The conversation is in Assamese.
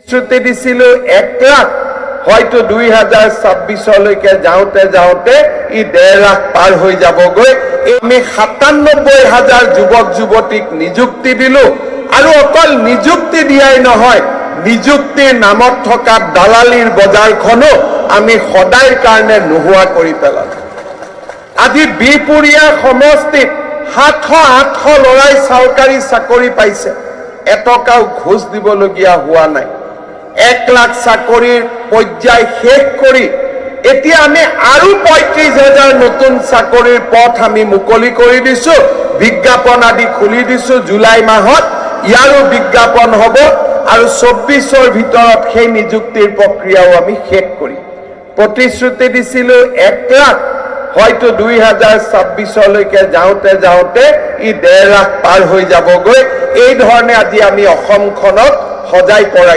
শ্ৰুতি দিছিল 1 লাখ হয়তো 2026লৈকে যাওঁতে যাওঁতে ই 1.5 লাখ পাৰ হৈ যাবগৈ আমি 97,000 যুৱক যুৱতীক নিযুক্তি দিলো আৰু অকল নিযুক্তি দিয়াই নহয় নিযুক্তিৰ নামত থকা দালালিৰ বজাৰখনো আমি সদায়ৰ কাৰণে নোহোৱা কৰি পেলালো আজি বিপুৰীয়া সমষ্টিত 700-800 লৰাই চৰকাৰী চাকৰি পাইছে এটকাও ঘোষ দিবলগীয়া হোৱা নাই 1 লাখ চাকৰিৰ পৰ্যায় শেষ কৰি এতিয়া আমি আৰু 35,000 নতুন চাকৰিৰ পথ আমি মুকলি কৰি দিছো বিজ্ঞাপন আদি খুলি দিছো জুলাই মাহত ইয়াৰো বিজ্ঞাপন হ'ব আৰু 24ৰ ভিতৰত সেই নিযুক্তিৰ প্ৰক্ৰিয়াও আমি শেষ কৰিম প্ৰতিশ্ৰুতি দিছিল 1 লাখ হয়তো 2026লৈকে যাওঁতে যাওঁতে ই 1.5 লাখ পাৰ হৈ যাবগৈ এই ধৰণে আজি আমি অসমখনক সজাই পৰাই